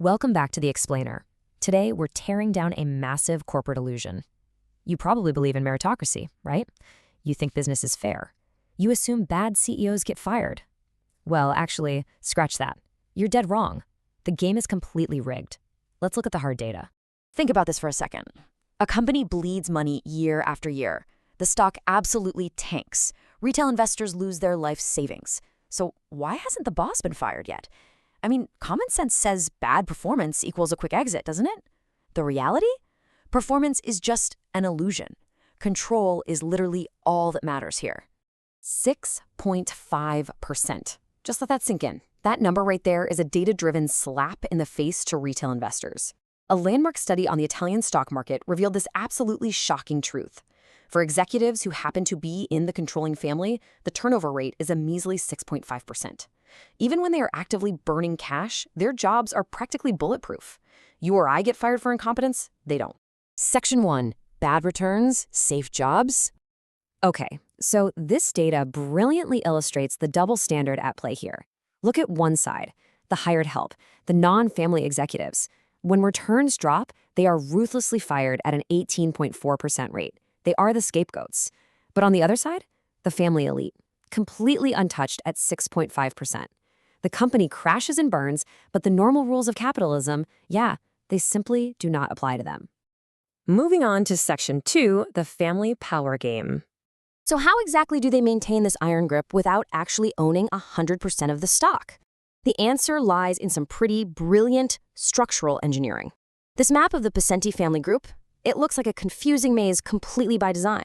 Welcome back to The Explainer. Today, we're tearing down a massive corporate illusion. You probably believe in meritocracy, right? You think business is fair. You assume bad CEOs get fired. Well, actually, scratch that. You're dead wrong. The game is completely rigged. Let's look at the hard data. Think about this for a second. A company bleeds money year after year. The stock absolutely tanks. Retail investors lose their life savings. So why hasn't the boss been fired yet? I mean, common sense says bad performance equals a quick exit, doesn't it? The reality? Performance is just an illusion. Control is literally all that matters here. 6.5%. Just let that sink in. That number right there is a data-driven slap in the face to retail investors. A landmark study on the Italian stock market revealed this absolutely shocking truth. For executives who happen to be in the controlling family, the turnover rate is a measly 6.5%. Even when they are actively burning cash, their jobs are practically bulletproof. You or I get fired for incompetence, they don't. Section 1. Bad returns, safe jobs. Okay, so this data brilliantly illustrates the double standard at play here. Look at one side, the hired help, the non-family executives. When returns drop, they are ruthlessly fired at an 18.4% rate. They are the scapegoats. But on the other side, the family elite, completely untouched at 6.5%. The company crashes and burns, but the normal rules of capitalism, they simply do not apply to them. Moving on to Section 2, the family power game. So how exactly do they maintain this iron grip without actually owning 100% of the stock? The answer lies in some pretty brilliant structural engineering. This map of the Pacenti family group, it looks like a confusing maze completely by design.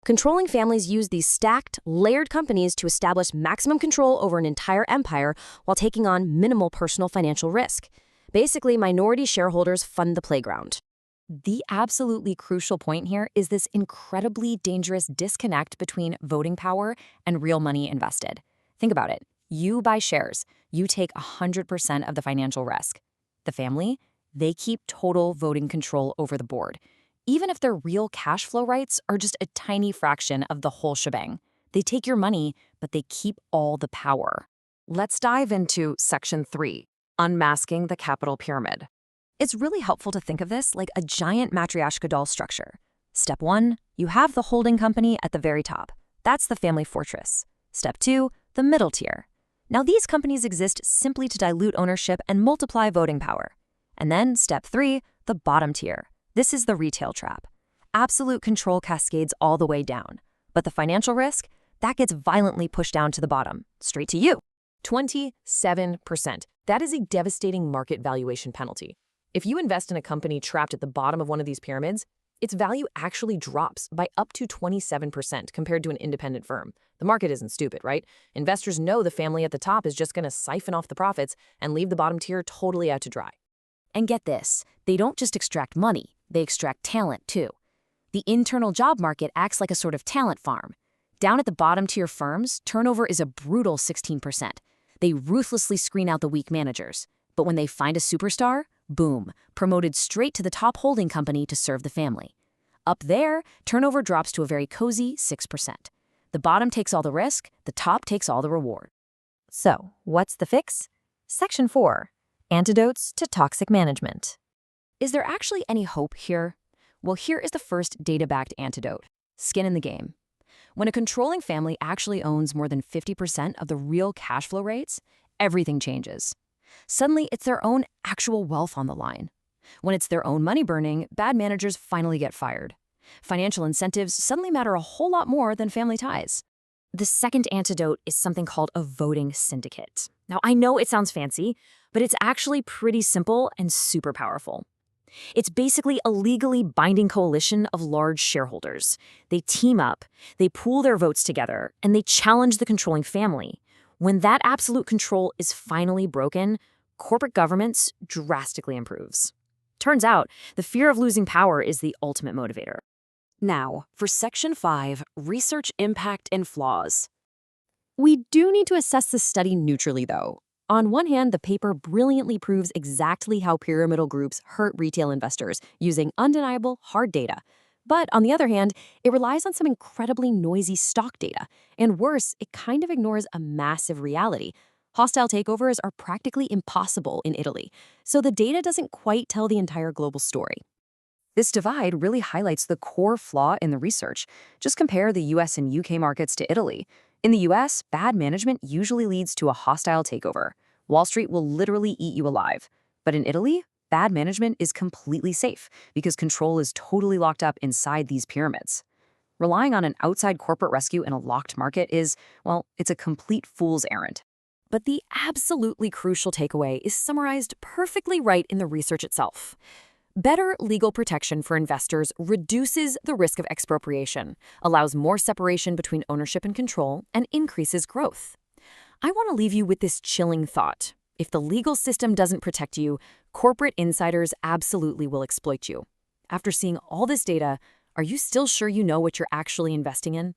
Controlling families use these stacked, layered companies to establish maximum control over an entire empire while taking on minimal personal financial risk. Basically, minority shareholders fund the playground. The absolutely crucial point here is this incredibly dangerous disconnect between voting power and real money invested. Think about it. You buy shares. You take 100% of the financial risk. The family, they keep total voting control over the board. Even if their real cash flow rights are just a tiny fraction of the whole shebang. They take your money, but they keep all the power. Let's dive into Section 3, unmasking the capital pyramid. It's really helpful to think of this like a giant matryoshka doll structure. Step 1, you have the holding company at the very top. That's the family fortress. Step 2, the middle tier. Now these companies exist simply to dilute ownership and multiply voting power. And then Step 3, the bottom tier. This is the retail trap. Absolute control cascades all the way down. But the financial risk, that gets violently pushed down to the bottom, straight to you. 27%. That is a devastating market valuation penalty. If you invest in a company trapped at the bottom of one of these pyramids, its value actually drops by up to 27% compared to an independent firm. The market isn't stupid, right? Investors know the family at the top is just going to siphon off the profits and leave the bottom tier totally out to dry. And get this, they don't just extract money, they extract talent too. The internal job market acts like a sort of talent farm. Down at the bottom tier firms, turnover is a brutal 16%. They ruthlessly screen out the weak managers. But when they find a superstar, boom, promoted straight to the top holding company to serve the family. Up there, turnover drops to a very cozy 6%. The bottom takes all the risk, the top takes all the reward. So, what's the fix? Section 4, antidotes to toxic management. Is there actually any hope here? Well, here is the first data-backed antidote: skin in the game. When a controlling family actually owns more than 50% of the real cash flow rates, everything changes. Suddenly, it's their own actual wealth on the line. When it's their own money burning, bad managers finally get fired. Financial incentives suddenly matter a whole lot more than family ties. The second antidote is something called a voting syndicate. Now, I know it sounds fancy, but it's actually pretty simple and super powerful. It's basically a legally binding coalition of large shareholders. They team up, they pool their votes together, and they challenge the controlling family. When that absolute control is finally broken, corporate governance drastically improves. Turns out, the fear of losing power is the ultimate motivator. Now, for Section 5, research impact and flaws. We do need to assess this study neutrally, though. On one hand, the paper brilliantly proves exactly how pyramidal groups hurt retail investors using undeniable hard data. But on the other hand, it relies on some incredibly noisy stock data. And worse, it kind of ignores a massive reality. Hostile takeovers are practically impossible in Italy, so the data doesn't quite tell the entire global story. This divide really highlights the core flaw in the research. Just compare the US and UK markets to Italy. In the US, bad management usually leads to a hostile takeover. Wall Street will literally eat you alive. But in Italy, bad management is completely safe because control is totally locked up inside these pyramids. Relying on an outside corporate rescue in a locked market is, well, it's a complete fool's errand. But the absolutely crucial takeaway is summarized perfectly right in the research itself. Better legal protection for investors reduces the risk of expropriation, allows more separation between ownership and control, and increases growth. I want to leave you with this chilling thought. If the legal system doesn't protect you, corporate insiders absolutely will exploit you. After seeing all this data, are you still sure you know what you're actually investing in?